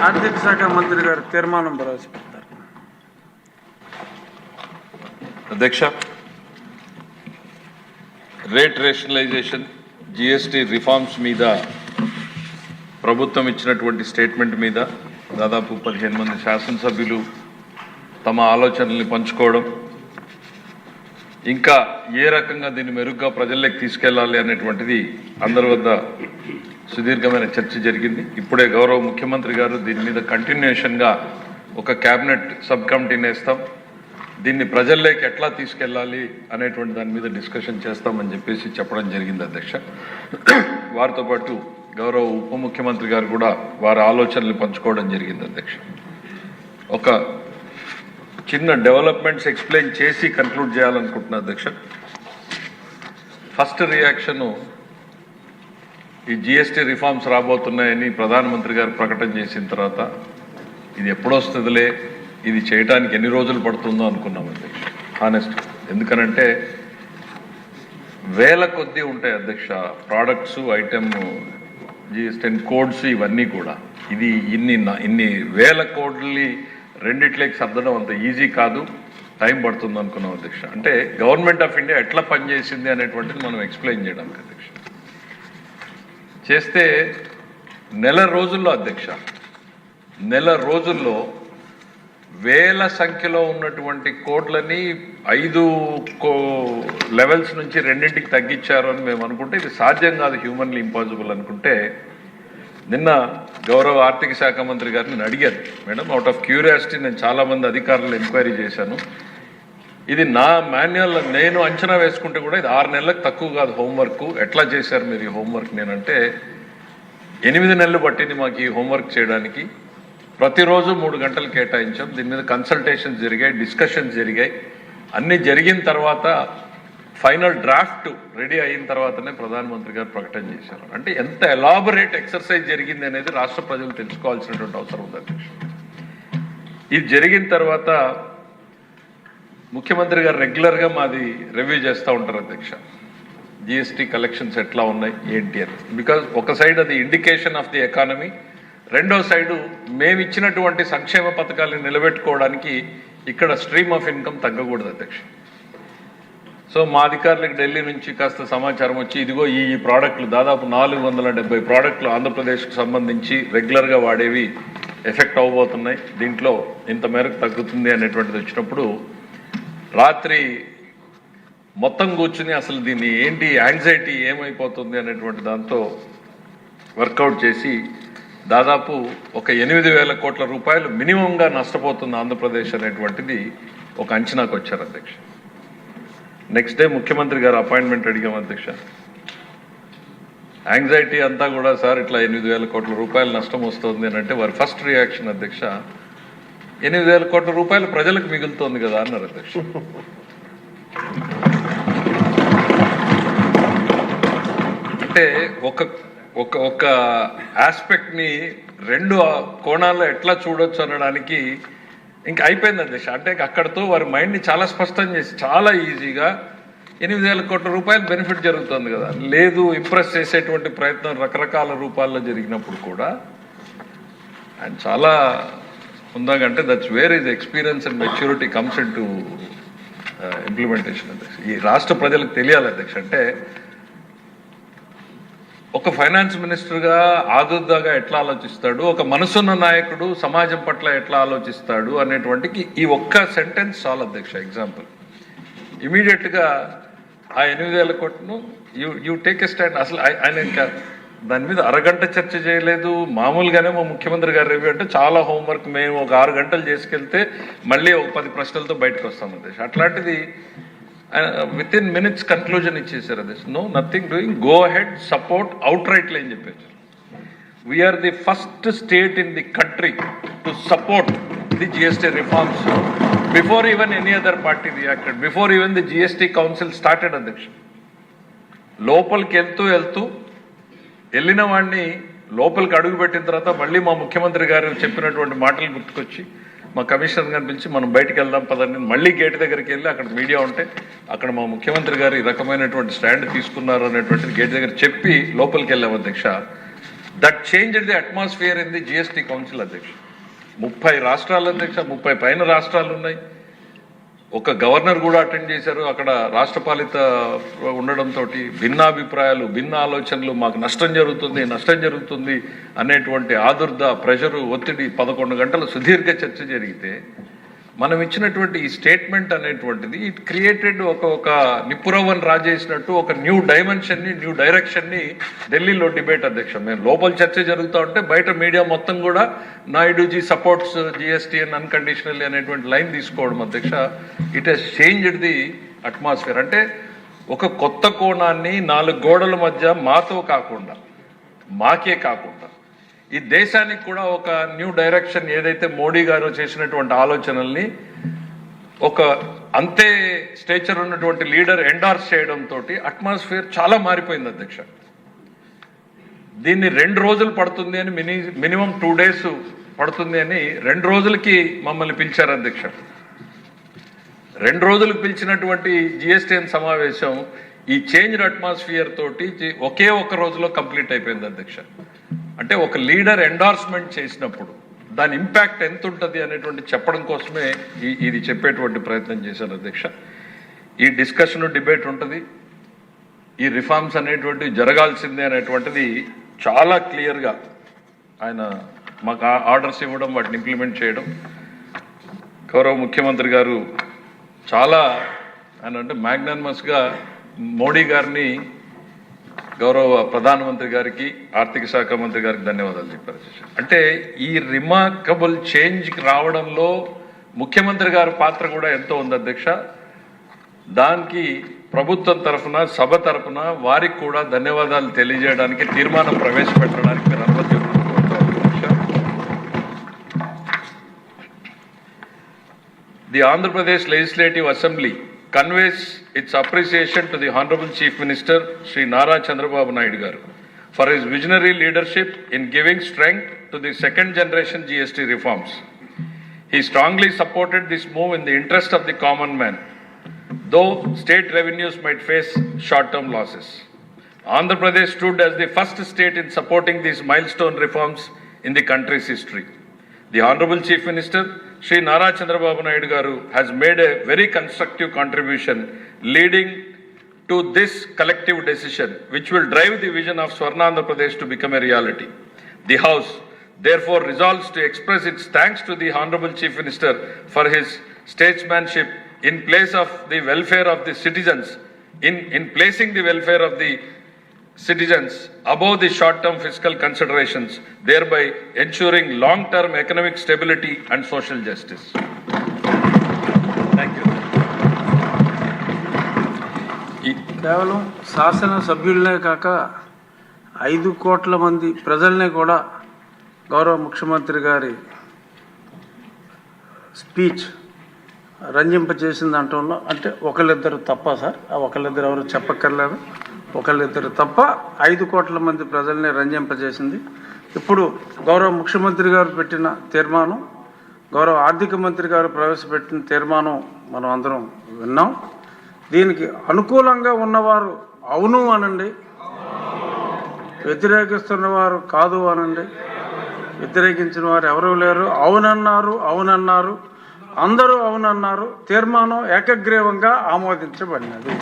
ఆర్థిక శాఖ మంత్రి గారు తీర్మానం ప్రవేశపెడతారు. అధ్యక్ష, రేట్ రేషనలైజేషన్ జిఎస్టీ రిఫార్మ్స్ మీద ప్రభుత్వం ఇచ్చినటువంటి స్టేట్మెంట్ మీద దాదాపు 15 మంది శాసనసభ్యులు తమ ఆలోచనల్ని పంచుకోవడం, ఇంకా ఏ రకంగా దీన్ని మెరుగ్గా ప్రజల్లోకి తీసుకెళ్లాలి అనేటువంటిది అందరి వద్ద సుదీర్ఘమైన చర్చ జరిగింది. ఇప్పుడే గౌరవ ముఖ్యమంత్రి గారు దీని మీద కంటిన్యూషన్గా ఒక క్యాబినెట్ సబ్ కమిటీని వేస్తాం, దీన్ని ప్రజల్లోకి ఎట్లా తీసుకెళ్లాలి అనేటువంటి దాని మీద డిస్కషన్ చేస్తామని చెప్పేసి చెప్పడం జరిగింది అధ్యక్ష. వారితో పాటు గౌరవ ఉప ముఖ్యమంత్రి గారు కూడా వారి ఆలోచనలు పంచుకోవడం జరిగింది అధ్యక్ష. ఒక చిన్న డెవలప్మెంట్స్ ఎక్స్ప్లెయిన్ చేసి కన్క్లూడ్ చేయాలనుకుంటున్నా అధ్యక్ష. ఫస్ట్ రియాక్షను, ఈ జిఎస్టీ రిఫార్మ్స్ రాబోతున్నాయని ప్రధానమంత్రి గారు ప్రకటన చేసిన తర్వాత ఇది ఎప్పుడొస్తుందిలే, ఇది చేయడానికి ఎన్ని రోజులు పడుతుందో అనుకున్నాం అధ్యక్ష. హానెస్ట్, ఎందుకనంటే వేల కొద్దీ ఉంటాయి అధ్యక్ష ప్రోడక్ట్స్, ఐటమ్ జిఎస్టీ కోడ్స్, ఇవన్నీ కూడా. ఇది ఇన్ని వేల కోడ్లని రెండిట్లోకి సర్దడం అంత ఈజీ కాదు, టైం పడుతుంది అనుకున్నాం అధ్యక్ష. అంటే గవర్నమెంట్ ఆఫ్ ఇండియా ఎట్లా పనిచేసింది అనేటువంటిది మనం ఎక్స్ప్లెయిన్ చేయడానికి అధ్యక్ష. చేస్తే నెల రోజుల్లో అధ్యక్ష, నెల రోజుల్లో వేల సంఖ్యలో ఉన్నటువంటి కోడ్లని 5 లెవెల్స్ నుంచి 2కి తగ్గించారు అని మేము అనుకుంటే ఇది సాధ్యం కాదు, హ్యూమన్లీ ఇంపాసిబుల్ అనుకుంటే, నిన్న గౌరవ ఆర్థిక శాఖ మంత్రి గారిని అడిగారు, మేడం అవుట్ ఆఫ్ క్యూరియాసిటీ నేను చాలామంది అధికారులు ఎంక్వైరీ చేశాను, ఇది నా మాన్యువల్ నేను అంచనా వేసుకుంటే కూడా ఇది 6 నెలలకు తక్కువ కాదు హోంవర్క్, ఎట్లా చేశారు మీరు ఈ హోంవర్క్? నేనంటే 8 నెలలు పట్టింది మాకు ఈ హోంవర్క్ చేయడానికి, ప్రతిరోజు 3 గంటలు కేటాయించాం, దీని మీద కన్సల్టేషన్స్ జరిగాయి, డిస్కషన్స్ జరిగాయి, అన్నీ జరిగిన తర్వాత ఫైనల్ డ్రాఫ్ట్ రెడీ అయిన తర్వాతనే ప్రధానమంత్రి గారు ప్రకటన చేశారు. అంటే ఎంత ఎలాబొరేట్ ఎక్సర్సైజ్ జరిగింది అనేది రాష్ట్ర ప్రజలు తెలుసుకోవాల్సినటువంటి అవసరం ఉంది అధ్యక్ష. ఇది జరిగిన తర్వాత ముఖ్యమంత్రి గారు రెగ్యులర్గా మాది రివ్యూ చేస్తూ ఉంటారు అధ్యక్ష, జిఎస్టీ కలెక్షన్స్ ఎట్లా ఉన్నాయి ఏంటి అని. బికాజ్ ఒక సైడ్ అది ఇండికేషన్ ఆఫ్ ది ఎకానమీ, రెండో సైడు మేము ఇచ్చినటువంటి సంక్షేమ పథకాలను నిలబెట్టుకోవడానికి ఇక్కడ స్ట్రీమ్ ఆఫ్ ఇన్కమ్ తగ్గకూడదు అధ్యక్ష. సో మా అధికారులకు ఢిల్లీ నుంచి కాస్త సమాచారం వచ్చి, ఇదిగో ఈ ప్రోడక్ట్లు దాదాపు 470 ప్రోడక్ట్లు ఆంధ్రప్రదేశ్కు సంబంధించి రెగ్యులర్గా వాడేవి ఎఫెక్ట్ అవ్వబోతున్నాయి, దీంట్లో ఇంత మేరకు తగ్గుతుంది అనేటువంటిది వచ్చినప్పుడు రాత్రి మొత్తం కూర్చుని అసలు దీన్ని ఏంటి యాంగ్జైటీ ఏమైపోతుంది అనేటువంటి దాంతో వర్కౌట్ చేసి దాదాపు ఒక 8,000 కోట్ల రూపాయలు మినిమంగా నష్టపోతుంది ఆంధ్రప్రదేశ్ అనేటువంటిది ఒక అంచనాకు వచ్చారు అధ్యక్ష. నెక్స్ట్ డే ముఖ్యమంత్రి గారు అపాయింట్మెంట్ అడిగాం అధ్యక్ష. యాంగ్జైటీ అంతా కూడా సార్ ఇట్లా 8,000 కోట్ల రూపాయలు నష్టం వస్తుంది అని అంటే వారి ఫస్ట్ రియాక్షన్ అధ్యక్ష, 8,000 కోట్ల రూపాయలు ప్రజలకు మిగులుతోంది కదా అన్నారు అధ్యక్ష. అంటే ఒక ఆస్పెక్ట్ని 2 కోణాల్లో ఎట్లా చూడొచ్చు అనడానికి ఇంకా అయిపోయింది అధ్యక్ష. అంటే అక్కడతో వారి మైండ్ని చాలా స్పష్టం చేసి చాలా ఈజీగా 8,000 కోట్ల రూపాయలు బెనిఫిట్ జరుగుతుంది కదా, లేదు ఇంప్రెస్ చేసేటువంటి ప్రయత్నం రకరకాల రూపాల్లో జరిగినప్పుడు కూడా అండ్ చాలా ఉందాకంటే that's where is experience and maturity comes into implementation అధ్యక్ష. ఈ రాష్ట్ర ప్రజలకు తెలియాలి అధ్యక్ష. అంటే ఒక ఫైనాన్స్ మినిస్టర్గా ఆదుర్దాగా ఎట్లా ఆలోచిస్తాడు, ఒక మనసున్న నాయకుడు సమాజం పట్ల ఎట్లా ఆలోచిస్తాడు అనేటువంటికి ఈ ఒక్క సెంటెన్స్ చాలు అధ్యక్ష ఎగ్జాంపుల్. ఇమీడియట్గా ఆ 8,000 కోట్లను యూ టేక్ ఎ స్టాండ్. అసలు ఆయన ఇంకా దాని మీద అరగంట చర్చ చేయలేదు. మామూలుగానే మా ముఖ్యమంత్రి గారు రివ్యూ అంటే చాలా హోంవర్క్, మేము ఒక 6 గంటలు చేసుకెళ్తే మళ్ళీ ఒక 10 ప్రశ్నలతో బయటకు వస్తాం అధ్యక్ష. అట్లాంటిది విత్ ఇన్ మినిట్స్ కన్క్లూజన్ ఇచ్చేసారు అధ్యక్ష. No nothing doing, go ahead, support, outrightly అని చెప్పేసి. We are the first state in the country to support the GST reforms before even any other party reacted, before even the GST council started అధ్యక్ష. లోపలికి వెళ్తూ వెళ్ళిన వాడిని లోపలికి అడుగు పెట్టిన తర్వాత మళ్ళీ మా ముఖ్యమంత్రి గారు చెప్పినటువంటి మాటలు గుర్తుకొచ్చి మా కమిషనర్ గారిని పిలిచి మనం బయటికి వెళ్దాం పదండి, మళ్ళీ గేట్ దగ్గరికి వెళ్ళి అక్కడ మీడియా ఉంటే అక్కడ మా ముఖ్యమంత్రి గారు ఈ రకమైనటువంటి స్టాండ్ తీసుకున్నారు అనేటువంటిది గేట్ దగ్గర చెప్పి లోపలికి వెళ్ళాం అధ్యక్ష. That changed the atmosphere in the GST council అధ్యక్ష. 30 రాష్ట్రాలు అధ్యక్ష, 30 పైన రాష్ట్రాలు ఉన్నాయి. ఒక గవర్నర్ కూడా అటెండ్ చేశారు. అక్కడ రాష్ట్రపాలిత ఉండడంతో భిన్నాభిప్రాయాలు, భిన్న ఆలోచనలు, మాకు నష్టం జరుగుతుంది అనేటువంటి ఆదుర్ద, ప్రెషరు, ఒత్తిడి, 11 గంటల సుదీర్ఘ చర్చ జరిగితే మనం ఇచ్చినటువంటి ఈ స్టేట్మెంట్ అనేటువంటిది ఇట్ క్రియేటెడ్ ఒక నిపురవన్ రాజేసినట్టు ఒక న్యూ డైమెన్షన్ని, న్యూ డైరెక్షన్ని ఢిల్లీలో డిబేట్ అధ్యక్ష. మేము లోపల చర్చ జరుగుతూ ఉంటే బయట మీడియా మొత్తం కూడా నాయుడుజీ సపోర్ట్స్ జిఎస్టీ అండ్ అన్కండిషనల్ అనేటువంటి లైన్ తీసుకోవడం అధ్యక్ష. It has changed the atmosphere. అంటే ఒక కొత్త కోణాన్ని 4 గోడల మధ్య మాకే కాకుండా ఈ దేశానికి కూడా ఒక న్యూ డైరెక్షన్, ఏదైతే మోడీ గారు చేసినటువంటి ఆలోచనల్ని ఒక అంతే స్టేచర్ ఉన్నటువంటి లీడర్ ఎండార్స్ చేయడంతో అట్మాస్ఫియర్ చాలా మారిపోయింది అధ్యక్ష. దీన్ని 2 రోజులు పడుతుంది అని, మినిమం 2 days పడుతుంది అని 2 రోజులకి మమ్మల్ని పిలిచారు అధ్యక్ష. 2 రోజులకు పిలిచినటువంటి జిఎస్టీఎన్ సమావేశం ఈ చేంజ్ అట్మాస్ఫియర్ తోటి ఒకే ఒక రోజులో కంప్లీట్ అయిపోయింది అధ్యక్ష. అంటే ఒక లీడర్ ఎండార్స్మెంట్ చేసినప్పుడు దాని ఇంపాక్ట్ ఎంత ఉంటుంది అనేటువంటి చెప్పడం కోసమే ఇది చెప్పేటువంటి ప్రయత్నం చేశారు అధ్యక్ష. ఈ డిస్కషన్, డిబేట్ ఉంటుంది. ఈ రిఫార్మ్స్ అనేటువంటి జరగాల్సిందే అనేటువంటిది చాలా క్లియర్గా ఆయన మాకు ఆర్డర్స్ ఇవ్వడం, వాటిని ఇంప్లిమెంట్ చేయడం. గౌరవ ముఖ్యమంత్రి గారు చాలా ఆయన అంటే మ్యాగ్నానిమస్గా మోడీ గారిని, గౌరవ ప్రధానమంత్రి గారికి, ఆర్థిక శాఖ మంత్రి గారికి ధన్యవాదాలు చెప్పారు. అంటే ఈ రిమార్కబుల్ చేంజ్కి రావడంలో ముఖ్యమంత్రి గారి పాత్ర కూడా ఎంతో ఉంది అధ్యక్ష. దానికి ప్రభుత్వం తరఫున, సభ తరఫున వారికి కూడా ధన్యవాదాలు తెలియజేయడానికి, తీర్మానం ప్రవేశపెట్టడానికి మీరు అనుమతి అధ్యక్ష. The Andhra Pradesh legislative assembly conveys its appreciation to the Honorable Chief Minister Sri Nara Chandrababu Naidu Garu for his visionary leadership in giving strength to the second generation GST reforms. He strongly supported this move in the interest of the common man, though state revenues might face short-term losses. Andhra Pradesh stood as the first state in supporting these milestone reforms in the country's history. The Honorable Chief Minister Sri Nara Chandrababu Naidu Garu has made a very constructive contribution leading to this collective decision which will drive the vision of Swarna Andhra Pradesh to become a reality. The House therefore resolves to express its thanks to the Honorable Chief Minister for his statesmanship in place of the welfare of the citizens, in placing the welfare of the citizens above the short-term fiscal considerations, thereby ensuring long-term economic stability and social justice. Thank you. కేవలం శాసన సభ్యులనే కాక 5 కోట్ల మంది ప్రజల్ని కూడా గౌరవ ముఖ్యమంత్రి గారి స్పీచ్ రంజింపజేసింది అంటంలో, అంటే ఒకళ్ళిద్దరు తప్ప సార్, ఆ ఒకళ్ళిద్దరు ఎవరు చెప్పక్కర్లేదు, ఒకళ్ళిద్దరు తప్ప 5 కోట్ల మంది ప్రజల్ని రంజింపజేసింది. ఇప్పుడు గౌరవ ముఖ్యమంత్రి గారు పెట్టిన తీర్మానం, గౌరవ ఆర్థిక మంత్రి గారు ప్రవేశపెట్టిన తీర్మానం మనం అందరం విన్నాం. దీనికి అనుకూలంగా ఉన్నవారు అవును అనండి, వ్యతిరేకిస్తున్న వారు కాదు అనండి. వ్యతిరేకించిన వారు ఎవరూ లేరు. అవునన్నారు, అందరూ అవునన్నారు. తీర్మానం ఏకగ్రీవంగా ఆమోదించబడినది.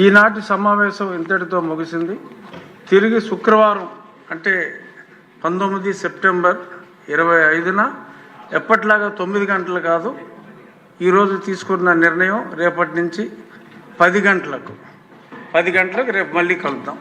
ఈనాటి సమావేశం ఇంతటితో ముగిసింది. తిరిగి శుక్రవారం అంటే 19 సెప్టెంబర్ 2025న ఎప్పట్లాగా 9 గంటలు కాదు, ఈరోజు తీసుకున్న నిర్ణయం రేపటి నుంచి 10 గంటలకు రేపు మళ్ళీ కలుద్దాం.